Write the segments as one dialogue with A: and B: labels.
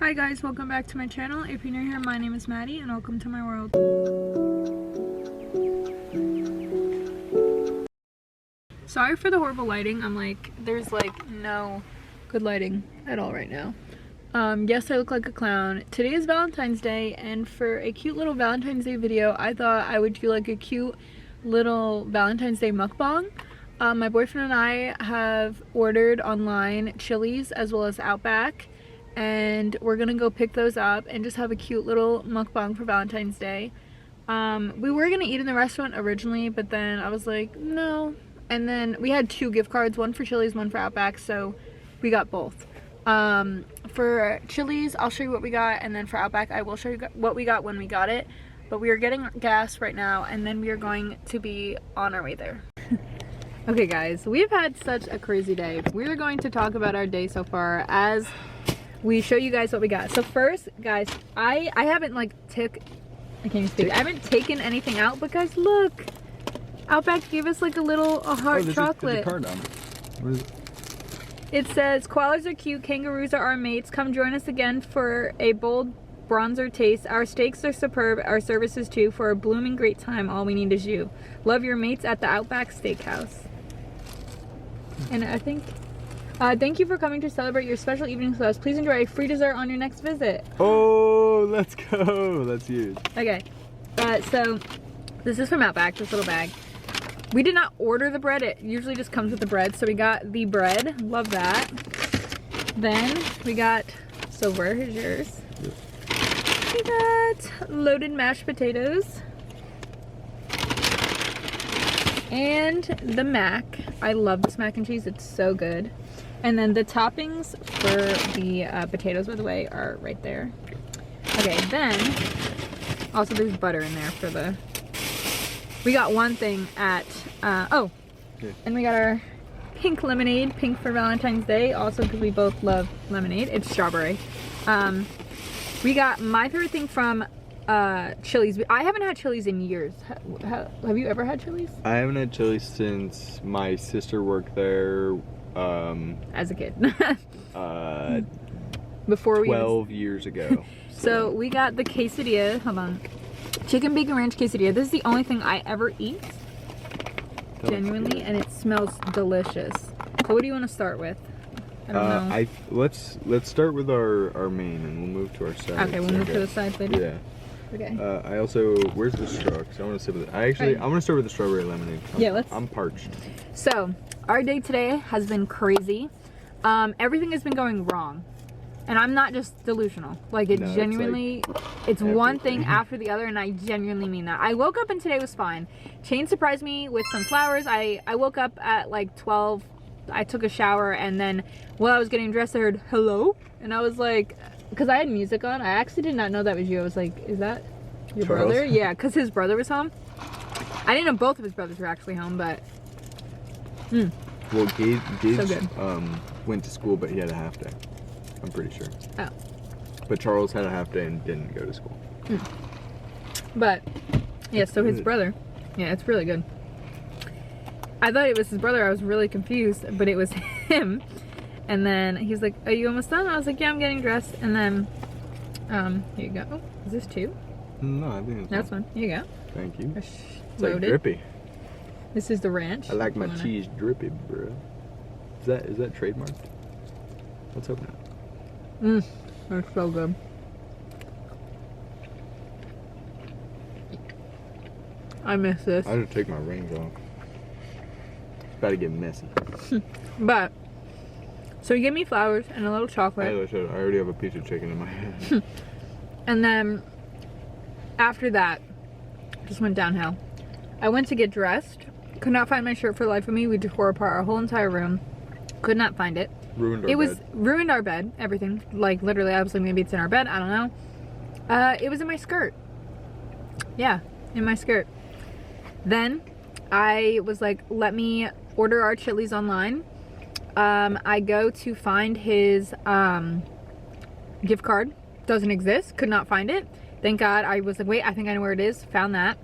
A: Hi guys, welcome back to my channel. If you're new here, my name is Maddie and welcome to my world. Sorry for the horrible lighting. There's no good lighting at all right now. Yes, I look like a clown. Today is Valentine's Day, and for a cute little Valentine's Day video, I thought I would do like a cute little Valentine's Day mukbang. My boyfriend and I have ordered online Chili's as well as Outback, and we're gonna go pick those up and just have a cute little mukbang for Valentine's Day. We were gonna eat in the restaurant originally, but then I was like, no. And then we had two gift cards, one for Chili's, one for Outback, so we got both. For Chili's, I'll show you what we got, and then for Outback, I will show you what we got when we got it. But we are getting gas right now, and then we are going to be on our way there. Okay guys, we've had such a crazy day. We're going to talk about our day so far as we show you guys what we got. So first, guys, I haven't I can't even speak. I haven't taken anything out, but guys, look. Outback gave us like a heart chocolate.
B: There's a card on it. What is it?
A: It says, koalas are cute, kangaroos are our mates. Come join us again for a bold bronzer taste. Our steaks are superb, our services too. For a blooming great time, all we need is you. Love your mates at the Outback Steakhouse. And I think, thank you for coming to celebrate your special evening with us. Please enjoy a free dessert on your next visit.
B: Oh, let's go. That's huge.
A: Okay, so this is from Outback, this little bag. We did not order the bread. It usually just comes with the bread. So we got the bread. Love that. Then we got silverware. Here's yours.
B: Yep.
A: We got loaded mashed potatoes. And the mac. I love this mac and cheese. It's so good. And then the toppings for the potatoes, by the way, are right there. Okay, then also there's butter in there for the... We got one thing at, and we got our pink lemonade, pink for Valentine's Day, also because we both love lemonade. It's strawberry. We got my favorite thing from Chili's. I haven't had Chili's in years. Have you ever had Chili's?
B: I haven't had Chili's since my sister worked there.
A: As a kid.
B: Before 12 years ago.
A: So we got the quesadilla. Hold on. Chicken bacon ranch quesadilla. This is the only thing I ever eat, genuinely, and it smells delicious. So what do you want to start with? I don't know.
B: Let's start with our main, and we'll move to our side.
A: Okay, we'll move to the side later.
B: Yeah.
A: Okay.
B: I also, where's the straw? Because I want to sit with it. I'm gonna start with the strawberry lemonade. I'm parched.
A: So our day today has been crazy. Everything has been going wrong. And I'm not just delusional. Genuinely, it's one thing after the other, and I genuinely mean that. I woke up and today was fine. Shane surprised me with some flowers. I woke up at like 12. I took a shower, and then while I was getting dressed, I heard hello, and I was like, because I had music on. I actually did not know that was you. I was like, is that your
B: Charles?
A: brother? Yeah, because his brother was home. I didn't know both of his brothers were actually home, but.
B: Well, Gage
A: So good.
B: Went to school, but he had a half day. I'm pretty sure.
A: Oh.
B: But Charles had a half day and didn't go to school.
A: But, yeah, so his brother. Yeah, it's really good. I thought it was his brother. I was really confused, but it was him. And then he's like, are you almost done? I was like, yeah, I'm getting dressed. And then, here you go. Oh, is this two?
B: No, I think
A: that's one. Here you go.
B: Thank you.
A: It's
B: like drippy.
A: This is the ranch.
B: I like my cheese drippy, bro. Is that trademarked? Let's hope not.
A: They're so good. I miss this.
B: I had to take my rings off. It's about to get messy.
A: But, so he gave me flowers and a little chocolate.
B: I already have a piece of chicken in my hand.
A: And then, after that, just went downhill. I went to get dressed. Could not find my shirt for the life of me. We tore apart our whole entire room. Could not find it. Ruined our bed, everything. Like, literally, I was like, maybe it's in our bed, I don't know. It was in my skirt. Yeah, in my skirt. Then, I was like, let me order our Chili's online. I go to find his, gift card. Doesn't exist, could not find it. Thank God. I was like, wait, I think I know where it is. Found that.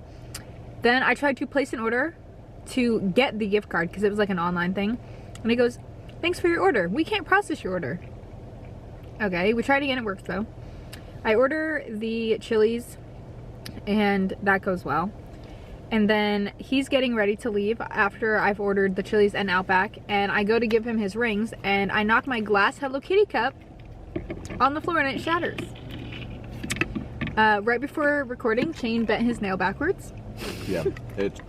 A: Then, I tried to place an order to get the gift card, because it was like an online thing. And he goes, thanks for your order. We can't process your order. Okay, we tried again, it works though. I order the chilies and that goes well. And then he's getting ready to leave after I've ordered the chilies and Outback, and I go to give him his rings and I knock my glass Hello Kitty cup on the floor and it shatters. Right before recording, Shane bent his nail backwards.
B: Yeah, it's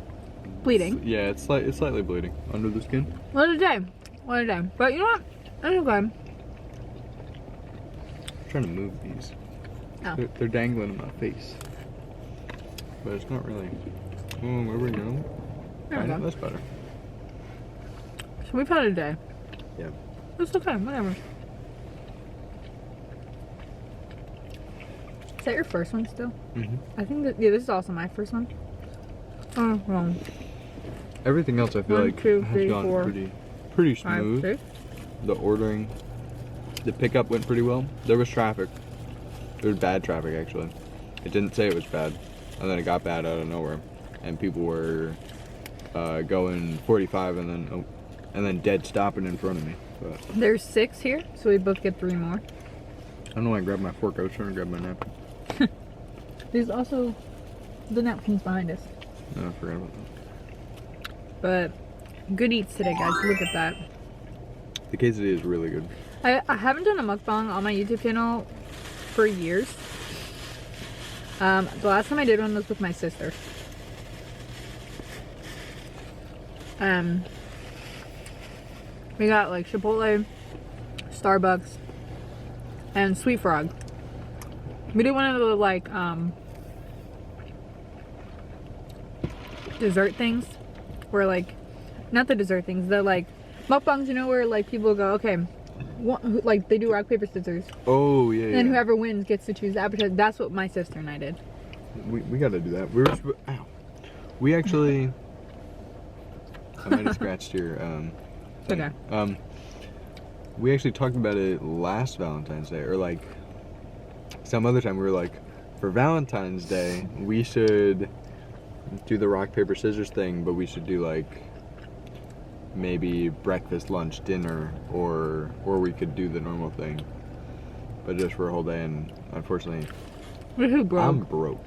A: bleeding.
B: Yeah, it's slightly bleeding under the skin.
A: What a day. What a day. But you know what? That's okay.
B: I'm trying to move these.
A: Oh.
B: They're dangling in my face. But it's not really. Oh, where we go?
A: There we go.
B: That's better.
A: So we've had a day.
B: Yeah.
A: It's okay, whatever. Is that your first one still?
B: Mm-hmm.
A: I think that, yeah, this is also my first one. Oh, wrong.
B: Everything else I feel
A: 1,
B: like
A: 2,
B: has
A: 3,
B: gone
A: 4,
B: pretty
A: 5,
B: smooth.
A: 6.
B: The ordering, the pickup went pretty well. There was traffic. There was bad traffic actually. It didn't say it was bad, and then it got bad out of nowhere, and people were going 45 and then dead stopping in front of me. But
A: There's 6 here, so we both get 3 more.
B: I don't know why I grabbed my fork. I was trying to grab my napkin.
A: There's also the napkins behind us.
B: No, I forgot about that.
A: But good eats today, guys. Look at that.
B: The quesadilla is really good.
A: I haven't done a mukbang on my YouTube channel for years. The last time I did one was with my sister. We got like Chipotle, Starbucks, and Sweet Frog. We did one of the like dessert things, where like, not the dessert things, the like mukbangs, you know, where like people go, okay, like they do rock paper scissors.
B: Oh yeah.
A: And then whoever wins gets to choose the appetizer. That's what my sister and I did.
B: We got to do that. Ow. We actually. I might have scratched your.
A: Okay.
B: We actually talked about it last Valentine's Day, or like some other time. We were like, for Valentine's Day, we should do the rock paper scissors thing, but we should do like maybe breakfast, lunch, dinner, or we could do the normal thing, but just for a whole day. And unfortunately,
A: We're broke.
B: I'm broke.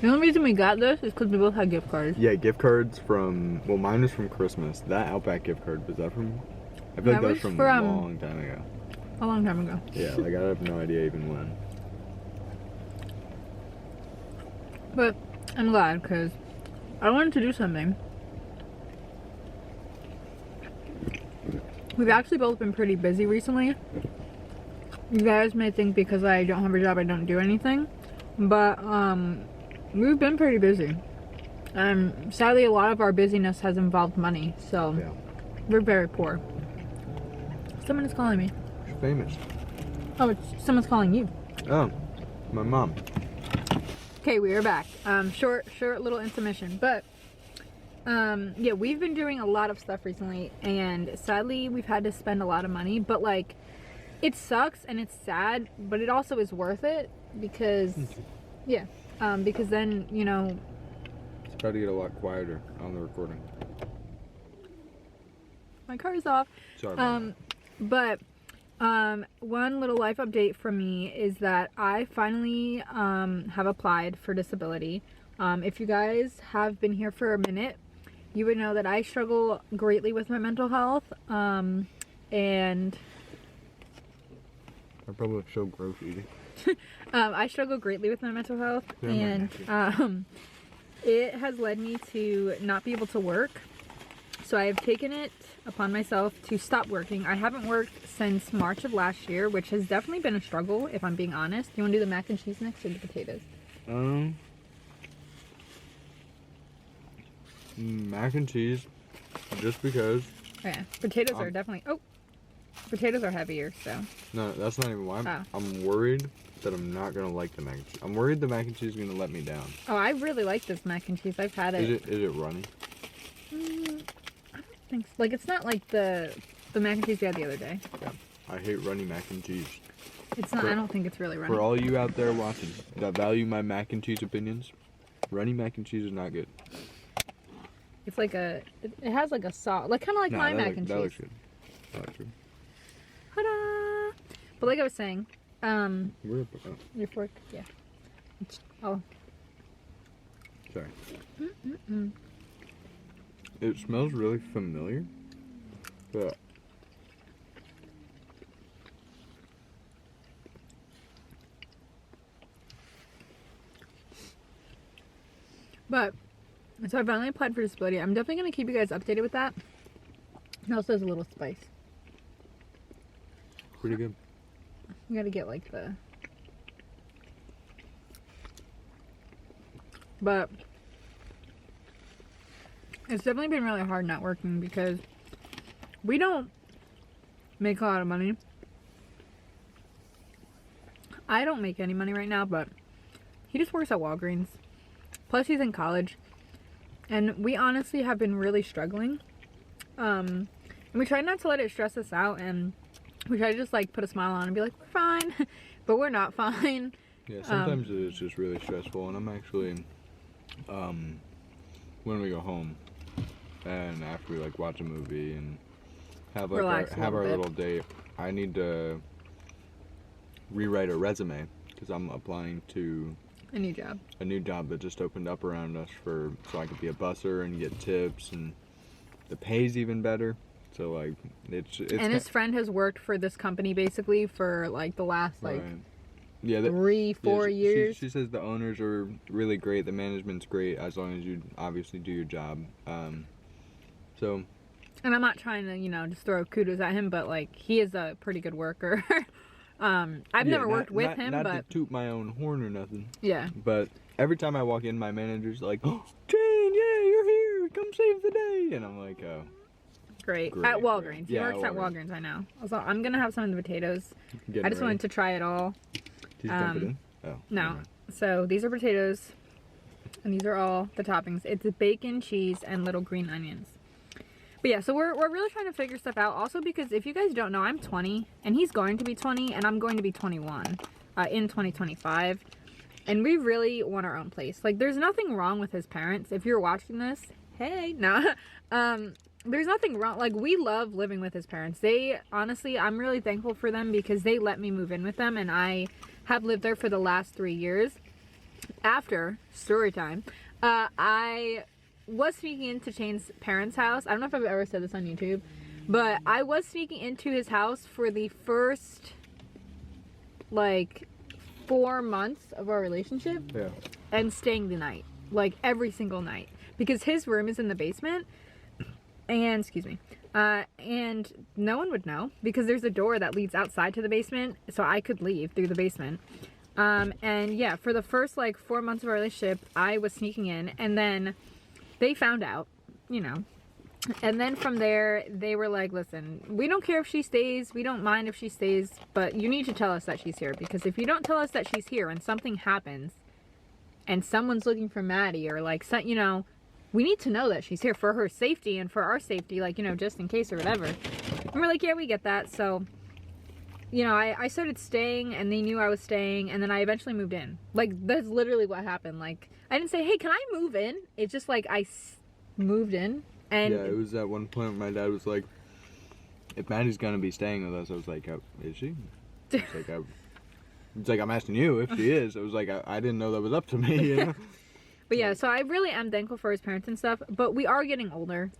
A: The only reason we got this is because we both had gift cards.
B: Yeah, gift cards from, well, mine was from Christmas. That Outback gift card, was that from? I feel like that was from a long time ago.
A: A long time ago.
B: Yeah, like I have no idea even when.
A: But I'm glad because I wanted to do something. We've actually both been pretty busy recently. You guys may think because I don't have a job I don't do anything, but we've been pretty busy. Sadly, a lot of our busyness has involved money, so
B: Yeah.
A: we're very poor. Someone is calling me.
B: She's famous.
A: Oh, someone's calling you.
B: Oh, my mom.
A: Okay, we are back. Short little intermission, but yeah, we've been doing a lot of stuff recently, and sadly, we've had to spend a lot of money. But like, it sucks and it's sad, but it also is worth it because, yeah, because then you know.
B: It's about to get a lot quieter on the recording.
A: My car is off.
B: Sorry. Mom.
A: But one little life update from me is that I finally have applied for disability. If you guys have been here for a minute, you would know that I struggle greatly with my mental health, and
B: I probably show gross eating.
A: I struggle greatly with my mental health, and it has led me to not be able to work. So I have taken it upon myself to stop working. I haven't worked since March of last year, which has definitely been a struggle, if I'm being honest. You want to do the mac and cheese next or the potatoes?
B: Mac and cheese, just because.
A: Okay, potatoes are definitely, potatoes are heavier, so.
B: No, that's not even why.
A: Oh.
B: I'm worried that I'm not gonna like the mac and cheese. I'm worried the mac and cheese is gonna let me down.
A: Oh, I really like this mac and cheese. I've had it.
B: Is it runny?
A: I don't think so. Like, it's not like the mac and cheese we had the other day.
B: Yeah, I hate runny mac and cheese.
A: It's not, I don't think it's really runny.
B: For all you out there watching that value my mac and cheese opinions, runny mac and cheese is not good.
A: It's like it has like a sauce, like kind of like my mac and cheese.
B: That looks good. That looks good.
A: Ta-da! But like I was saying,
B: Where- oh,
A: your fork, yeah. Oh.
B: sorry. It smells really familiar. But
A: So I finally applied for disability. I'm definitely going to keep you guys updated with that. It also has a little spice.
B: pretty good.
A: You got to get like the... But it's definitely been really hard not working because we don't make a lot of money. I don't make any money right now, but he just works at Walgreens. Plus he's in college. And we honestly have been really struggling. And we try not to let it stress us out, and we try to just like put a smile on and be like, we're fine. But we're not fine.
B: Yeah, sometimes it's just really stressful, and I'm actually, when we go home, and after we like watch a movie and have like our little date, I need to rewrite a resume because I'm applying to
A: A new job.
B: a new job that just opened up around us so I could be a busser and get tips, and the pay's even better. So like it's
A: and his friend has worked for this company basically for like the last like
B: right. Yeah,
A: 3-4 years.
B: She says the owners are really great, the management's great as long as you obviously do your job. So.
A: And I'm not trying to, you know, just throw kudos at him, but like he is a pretty good worker. I've never worked with him,
B: not
A: but
B: to toot my own horn or nothing.
A: yeah.
B: But every time I walk in, my manager's like, "Oh, Jane, yeah, you're here. Come save the day." And I'm like, "Oh,
A: Great.
B: great,
A: At Walgreens.
B: great.
A: He
B: Yeah,
A: works at Walgreens, I know. Also, I'm gonna have some of the potatoes. I just wanted to try it all.
B: Did you dump it in? Oh,
A: No.
B: never mind.
A: So these are potatoes, and these are all the toppings. It's bacon, cheese, and little green onions. But yeah, so we're really trying to figure stuff out. Also because if you guys don't know, I'm 20, and he's going to be 20, and I'm going to be 21 in 2025. And we really want our own place. Like, there's nothing wrong with his parents. If you're watching this, hey, no. There's nothing wrong. Like, we love living with his parents. They, honestly, I'm really thankful for them because they let me move in with them, and I have lived there for the last 3 years. After story time, I was sneaking into Shane's parents' house. I don't know if I've ever said this on YouTube, but I was sneaking into his house for the first, like, 4 months of our relationship.
B: Yeah.
A: And staying the night. Like, every single night. Because his room is in the basement. And, excuse me. And no one would know. Because there's a door that leads outside to the basement. So I could leave through the basement. And yeah, for the first, like, 4 months of our relationship, I was sneaking in. And then they found out, you know. And then from there, they were like, listen, we don't care if she stays. We don't mind if she stays. But you need to tell us that she's here. Because if you don't tell us that she's here and something happens and someone's looking for Maddie or, like, you know, we need to know that she's here for her safety and for our safety, like, you know, just in case or whatever. And we're like, yeah, we get that. So, you know, I started staying and they knew I was staying. And then I eventually moved in. Like, that's literally what happened. Like, I didn't say, hey, can I move in? It's just like I moved in. And
B: yeah, it was at one point my dad was like, if Maddie's gonna be staying with us, I was like, is she? It's like, I'm asking you if she is. I was like, I didn't know that was up to me, you know?
A: But yeah, so I really am thankful for his parents and stuff, but we are getting older.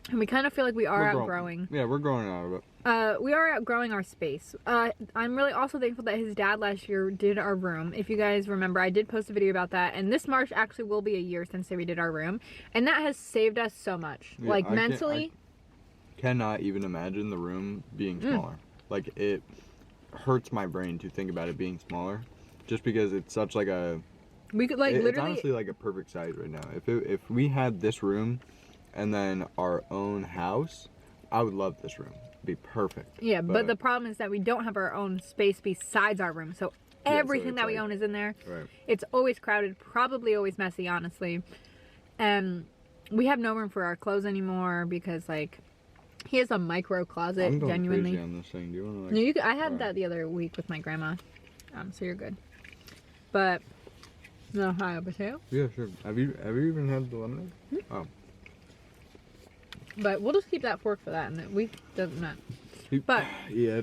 A: And we kind of feel like we are outgrowing.
B: Yeah, we're growing out of it.
A: We are outgrowing our space. I'm really also thankful that his dad last year did our room. If you guys remember, I did post a video about that. And this March actually will be a year since we did our room. And that has saved us so much. Yeah, like, mentally.
B: I cannot even imagine the room being smaller. Like, it hurts my brain to think about it being smaller. Just because it's such like a...
A: We could, like, literally...
B: It's honestly like a perfect size right now. If we had this room and then our own house, I would love this room. It'd be perfect.
A: Yeah, but the problem is that we don't have our own space besides our room. So everything that we own is in there.
B: Right.
A: It's always crowded, probably always messy, honestly. And we have no room for our clothes anymore because, like, he has a micro closet,
B: I'm going
A: genuinely.
B: crazy on this thing. Do you want to, like...
A: No, you could, I had that the other week with my grandma. So you're good. But... No, hi, potato?
B: Yeah, sure. Have you even had the lemonade? Oh.
A: But we'll just keep that fork for that, and we doesn't matter. But
B: yeah,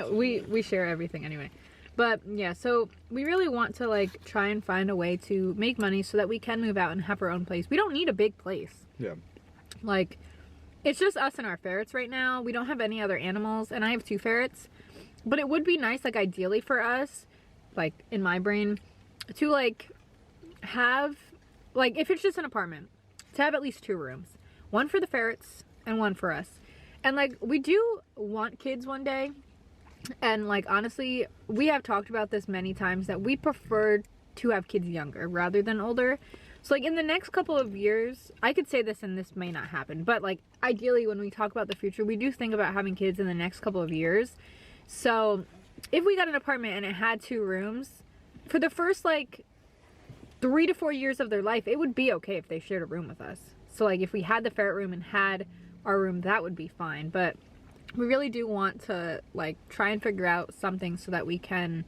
A: we share everything anyway. But yeah, so we really want to like try and find a way to make money so that we can move out and have our own place. We don't need a big place.
B: Yeah.
A: Like, it's just us and our ferrets right now. We don't have any other animals, and I have 2 ferrets. But it would be nice, like, ideally for us, like, in my brain, to, like, have, like, if it's just an apartment, to have at least 2 rooms. One for the ferrets and one for us. And, like, we do want kids one day. And, like, honestly, we have talked about this many times that we prefer to have kids younger rather than older. So, like, in the next couple of years, I could say this and this may not happen, but, like, ideally when we talk about the future, we do think about having kids in the next couple of years. So, if we got an apartment and it had 2 rooms, for the first, like, 3 to 4 years of their life, it would be okay if they shared a room with us. So, like, if we had the ferret room and had our room, that would be fine. But we really do want to, like, try and figure out something so that we can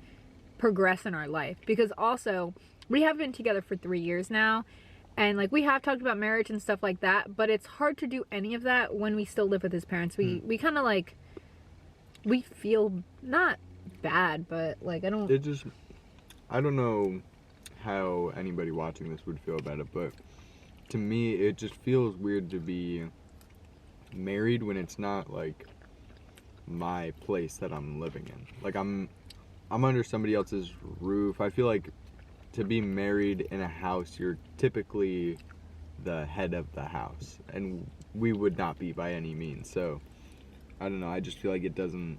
A: progress in our life. Because also, we have been together for 3 years now, and like we have talked about marriage and stuff like that, but it's hard to do any of that when we still live with his parents. We kind of like, we feel not bad, but like I don't know how anybody watching this would feel about it, but to me it just feels weird to be married when it's not like my place that I'm living in. Like I'm under somebody else's roof. I feel like to be married in a house, you're typically the head of the house, and we would not be by any means. So I don't know, I just feel like it doesn't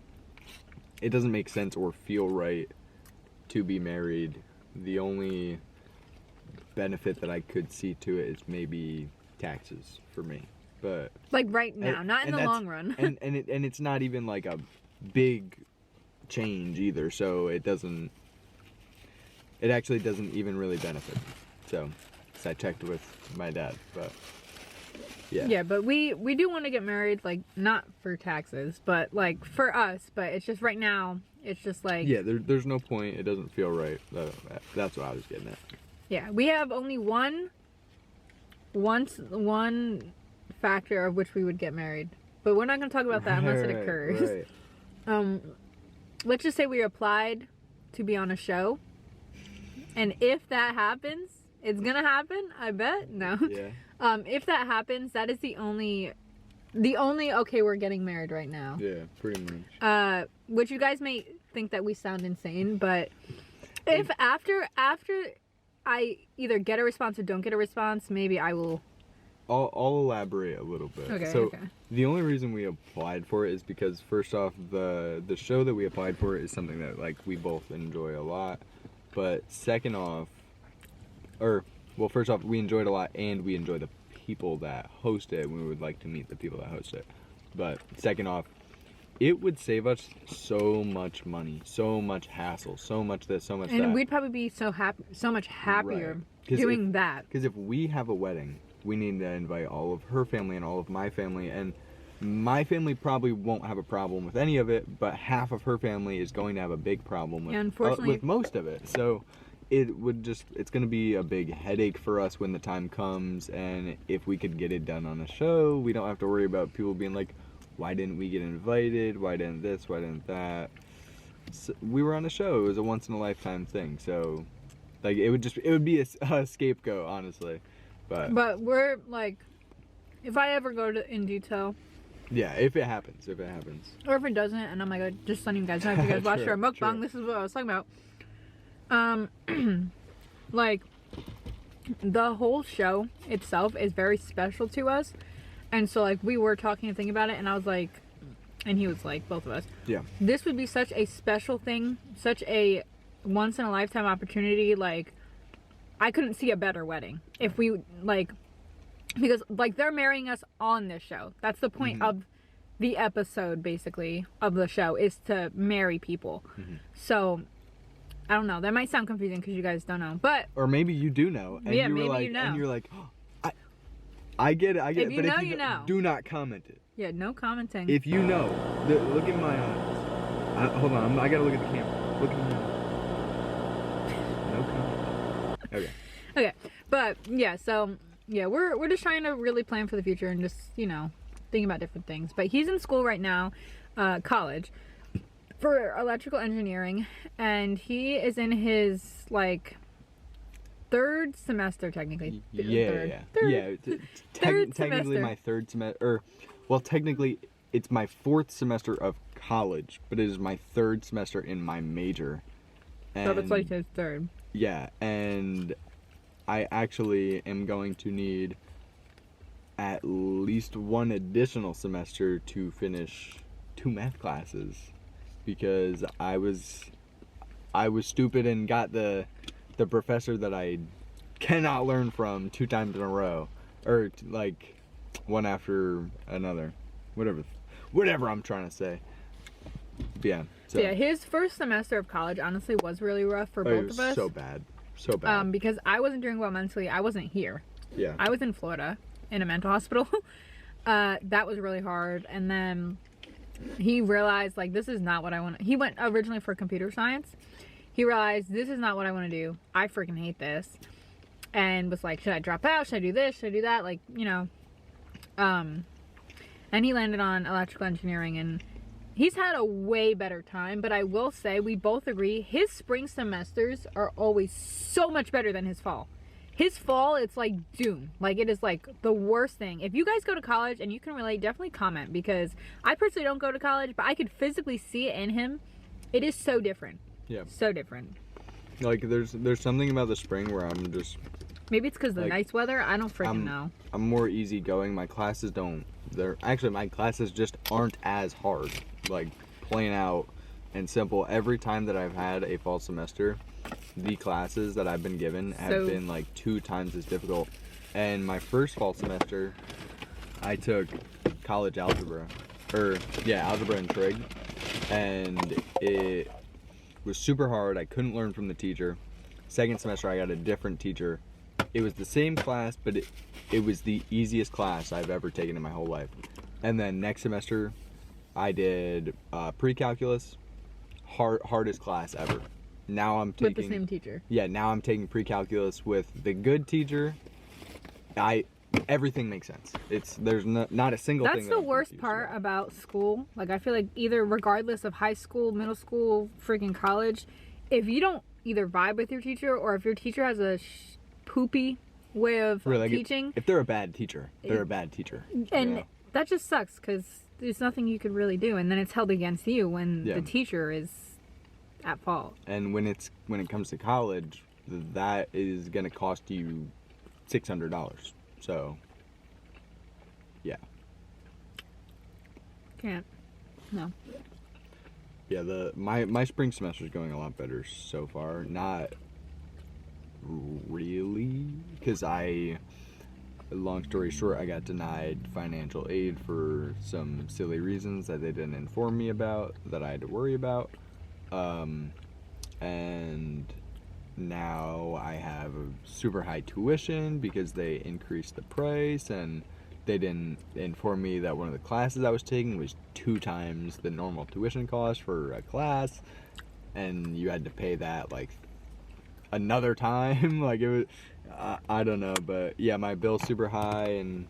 A: make sense or feel right to be married. The only benefit that I could see to it is maybe taxes for me, but like right now, not in the long run.
B: and it's not even like a big change either, so it actually doesn't even really benefit me. So I checked with my dad, but yeah, but we do want to get married, like not for taxes, but like for us. But it's just right now, it's just like, yeah, there's no point. It doesn't feel right. That's what I was getting at.
A: Yeah, we have only one factor of which we would get married, but we're not going to talk about that unless it occurs. Right. Let's just say we applied to be on a show, and if that happens, it's gonna happen, I bet. No.
B: Yeah.
A: If that happens, that is the only okay, we're getting married right now.
B: Yeah, pretty much.
A: Which you guys may think that we sound insane, but if after I either get a response or don't get a response, maybe I will.
B: I'll elaborate a little bit.
A: Okay.
B: So the only reason we applied for it is because first off, the show that we applied for is something that like we both enjoy a lot. But second off, first off, we enjoy it a lot, and we enjoy the people that host it. We would like to meet the people that host it. But second off, it would save us so much money, so much hassle, so much this, so much that.
A: And we'd probably be so much happier doing that.
B: Because if we have a wedding, we need to invite all of her family and all of my family, and my family probably won't have a problem with any of it, but half of her family is going to have a big problem with most of it. So it's going to be a big headache for us when the time comes, and if we could get it done on a show, we don't have to worry about people being like, why didn't we get invited? Why didn't this? Why didn't that? So we were on a show. It was a once in a lifetime thing. So like it would be a scapegoat, honestly. But
A: we're like, if I ever go in detail.
B: Yeah, if it happens. Or
A: if it doesn't, and I'm like, just letting you guys know, if you guys watch our mukbang, this is what I was talking about. Like, the whole show itself is very special to us. And so, like, we were talking and thinking about it, and I was like, and he was like, both of us.
B: Yeah.
A: This would be such a special thing, such a once-in-a-lifetime opportunity. Like, I couldn't see a better wedding. If we, like, because, like, they're marrying us on this show. That's the point of the episode, basically, of the show, is to marry people. So, I don't know. That might sound confusing because you guys don't know, but...
B: Or maybe you do know. And
A: yeah, maybe you know.
B: And you're like, oh, I get it,
A: if you know, you know.
B: Do not comment it.
A: Yeah, no commenting.
B: If you know, look in my eyes. Hold on, I gotta look at the camera. Look at me. No comment.
A: Okay, but yeah, so yeah, we're just trying to really plan for the future and just, you know, think about different things. But he's in school right now. college for electrical engineering, and he is in his like third semester technically.
B: Yeah.
A: Third
B: Technically
A: semester.
B: my third semester, or well, technically it's my fourth semester of college, but it is my third semester in my major.
A: So it's like his third.
B: Yeah, and I actually am going to need at least one additional semester to finish 2 math classes, because I was stupid and got the professor that I cannot learn from 2 times in a row, or like one after another, whatever I'm trying to say. But yeah.
A: So yeah, his first semester of college honestly was really rough for both of us.
B: So bad.
A: Because I wasn't doing well mentally. I wasn't here.
B: Yeah.
A: I was in Florida in a mental hospital. That was really hard. And then he realized like this is not what I want. He went originally for computer science. He realized this is not what I want to do. I freaking hate this. And was like, should I drop out? Should I do this? Should I do that? Like, you know. And he landed on electrical engineering, and he's had a way better time. But I will say, we both agree, his spring semesters are always so much better than his fall. His fall, it's like doom. Like, it is like the worst thing. If you guys go to college and you can relate, definitely comment, because I personally don't go to college, but I could physically see it in him. It is so different.
B: Yeah.
A: So different.
B: Like, there's something about the spring where I'm just...
A: Maybe it's because of the
B: like,
A: nice weather. I don't freaking know.
B: I'm more easygoing. My classes don't... my classes just aren't as hard. Like, plain out and simple. Every time that I've had a fall semester, the classes that I've been given have been like 2 times as difficult. And my first fall semester, I took college algebra. Algebra and trig. And it was super hard. I couldn't learn from the teacher. Second semester, I got a different teacher. It was the same class, but it was the easiest class I've ever taken in my whole life. And then next semester, I did pre-calculus, hardest class ever. Now I'm taking...
A: With the same teacher.
B: Yeah, now I'm taking pre-calculus with the good teacher. Everything makes sense. There's not a single thing.
A: That's the worst part about school. Like, I feel like either regardless of high school, middle school, freaking college, if you don't either vibe with your teacher, or if your teacher has a poopy way of teaching.
B: If they're a bad teacher, they're a bad teacher.
A: And that just sucks, because there's nothing you could really do, and then it's held against you when the teacher is at fault.
B: And when it comes to college, that is going to cost you $600. So, yeah.
A: Can't. No.
B: Yeah, my spring semester is going a lot better so far. Not really, because long story short, I got denied financial aid for some silly reasons that they didn't inform me about, that I had to worry about. And now I have a super high tuition because they increased the price, and they didn't inform me that one of the classes I was taking was 2 times the normal tuition cost for a class, and you had to pay that like another time. Like, it was I don't know, but yeah, my bill's super high and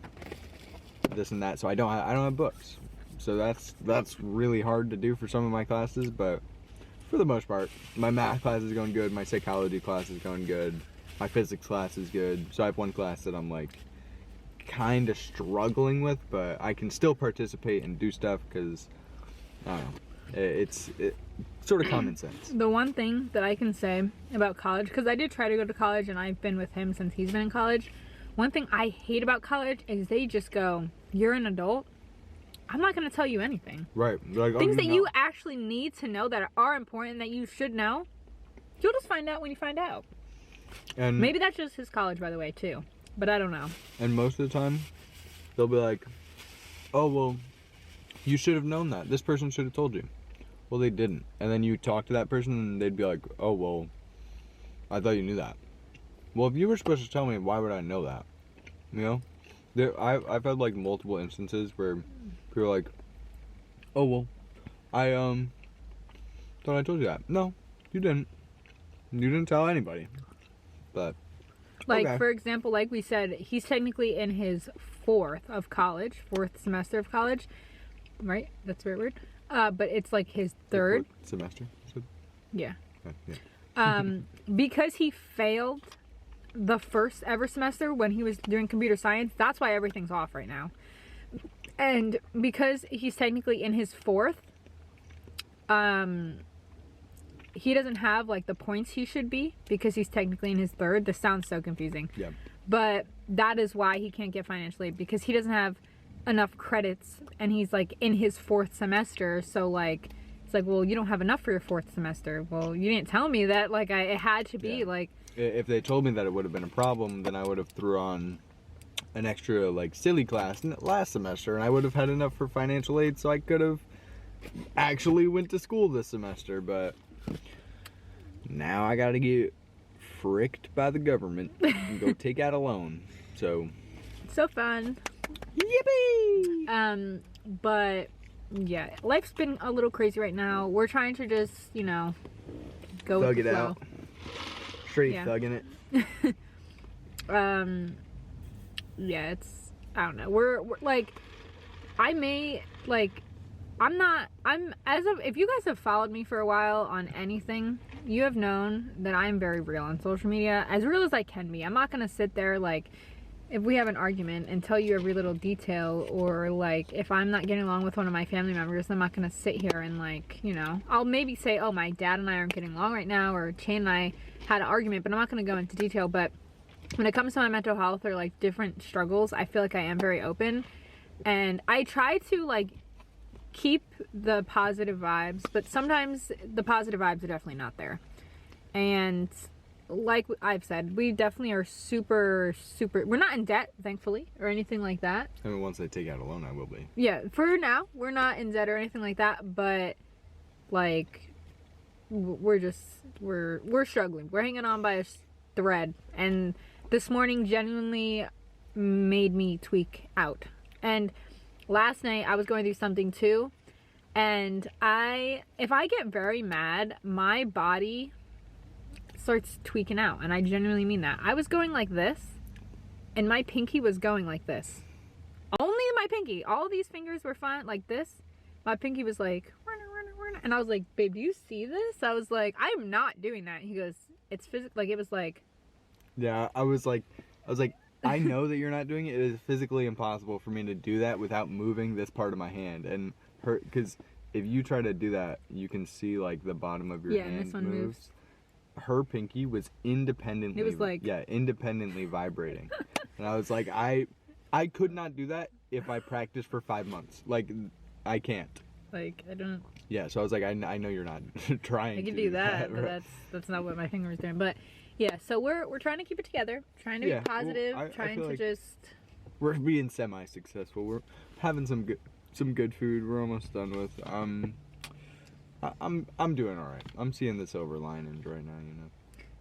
B: this and that, so I don't have books. So that's really hard to do for some of my classes, but for the most part, my math class is going good, my psychology class is going good, my physics class is good. So I have one class that I'm like kind of struggling with, but I can still participate and do stuff because I don't know. It's sort of common sense.
A: The one thing that I can say about college, because I did try to go to college and I've been with him since he's been in college. One thing I hate about college is they just go, you're an adult, I'm not going to tell you anything.
B: Right. Like,
A: things that you actually need to know that are important, that you should know, you'll just find out when you find out. And maybe that's just his college, by the way, too. But I don't know. And
B: most of the time, they'll be like, oh, well, you should have known that. This person should have told you. Well, they didn't. And then you talk to that person and they'd be like, oh, well, I thought you knew that. Well, if you were supposed to tell me, why would I know that? You know? I've had like multiple instances where people are like, oh, well, I thought I told you that. No, you didn't. You didn't tell anybody. But like, okay. For example, like we said, he's technically in his fourth semester of college, right? That's the right word.
A: but it's like his third
B: semester. So,
A: yeah.
B: yeah.
A: Because he failed the first ever semester when he was doing computer science, that's why everything's off right now. And because he's technically in his fourth, he doesn't have like the points he should be because he's technically in his third. This sounds so confusing.
B: Yeah.
A: But that is why he can't get financial aid, because he doesn't have enough credits and he's like in his fourth semester. So like, it's like, well, you don't have enough for your fourth semester. Well, you didn't tell me that. Like, it had to be like.
B: If they told me that it would have been a problem, then I would have threw on an extra like silly class last semester, and I would have had enough for financial aid, so I could have actually went to school this semester. But now I got to get fricked by the government and go take out a loan. So
A: fun.
B: Yippee!
A: But yeah, life's been a little crazy right now. We're trying to just, you know, go
B: Thug
A: with the
B: it
A: flow.
B: out. Straight thugging it.
A: Yeah, it's, I don't know. We're like, if you guys have followed me for a while on anything, you have known that I'm very real on social media, as real as I can be. I'm not gonna sit there like, if we have an argument and tell you every little detail, or like if I'm not getting along with one of my family members, I'm not gonna sit here and like, you know, I'll maybe say, oh, my dad and I aren't getting along right now, or Shane and I had an argument, but I'm not gonna go into detail. But when it comes to my mental health or like different struggles, I feel like I am very open, and I try to like keep the positive vibes, but sometimes the positive vibes are definitely not there. And like I've said, we definitely are super, we're not in debt, thankfully, or anything like that.
B: I mean, once I take out a loan, I will be.
A: Yeah, for now, we're not in debt or anything like that, but like, we're struggling. We're hanging on by a thread, and this morning genuinely made me tweak out. And last night I was going through something too, and if I get very mad, my body starts tweaking out, and I genuinely mean that. I was going like this, and my pinky was going like this. Only my pinky. All these fingers were fine like this. My pinky was like, and I was like, babe, do you see this? I was like, I'm not doing that. He goes, it's physical. Like, it was like.
B: Yeah, I was like, I know that you're not doing it. It is physically impossible for me to do that without moving this part of my hand. And because if you try to do that, you can see like the bottom of your hand
A: and this one moves.
B: Her pinky was independently.
A: It was like.
B: Yeah, independently vibrating. And I was like, I could not do that if I practiced for 5 months. Like, I can't.
A: Like, I don't.
B: Yeah, so I was like, I know you're not trying.
A: I can do that, but that's not what my finger was doing. But yeah, so we're trying to keep it together, trying to be positive,
B: well,
A: trying to
B: like
A: just.
B: We're being semi-successful. We're having some good food. We're almost done with. I'm doing all right. I'm seeing the silver linings right now, you know.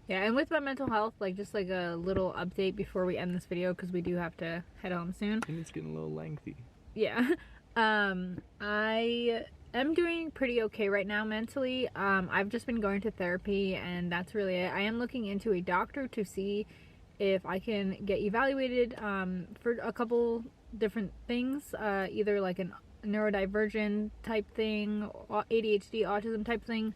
A: Yeah, and with my mental health, like, just like a little update before we end this video, because we do have to head home soon.
B: And it's getting a little lengthy.
A: Yeah. I am doing pretty okay right now mentally. I've just been going to therapy, and that's really it. I am looking into a doctor to see if I can get evaluated for a couple different things, either like a neurodivergent type thing, ADHD, autism type thing.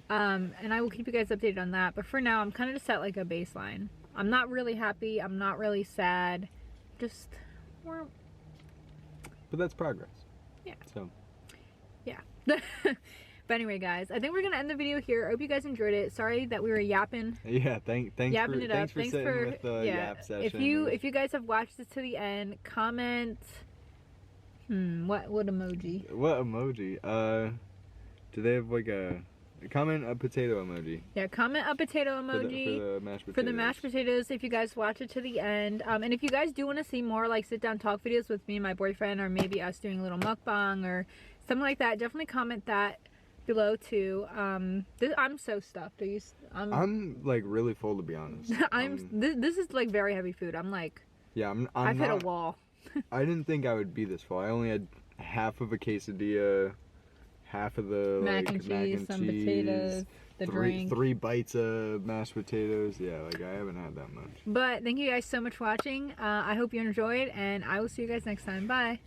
A: And I will keep you guys updated on that. But for now, I'm kind of just at like a baseline. I'm not really happy. I'm not really sad. Just,
B: but that's progress.
A: Yeah.
B: So.
A: Yeah. But anyway, guys, I think we're gonna end the video here. I hope you guys enjoyed it. Sorry that we were yapping.
B: Yeah. Thanks for sitting with the yap session.
A: If you guys have watched this to the end, comment. What emoji?
B: What emoji? Do they have like a comment a potato emoji?
A: Yeah, comment a potato emoji
B: for the mashed potatoes.
A: If you guys watch it to the end, and if you guys do want to see more like sit down talk videos with me and my boyfriend, or maybe us doing a little mukbang or something like that, definitely comment that below too. I'm so stuffed.
B: I'm like really full, to be honest.
A: This is like very heavy food. I'm like,
B: yeah,
A: I've hit a wall.
B: I didn't think I would be this full. I only had half of a quesadilla, half of the
A: mac and cheese, some potatoes, the drink.
B: 3 bites of mashed potatoes. Yeah, like I haven't had that much.
A: But thank you guys so much for watching. I hope you enjoyed, and I will see you guys next time. Bye.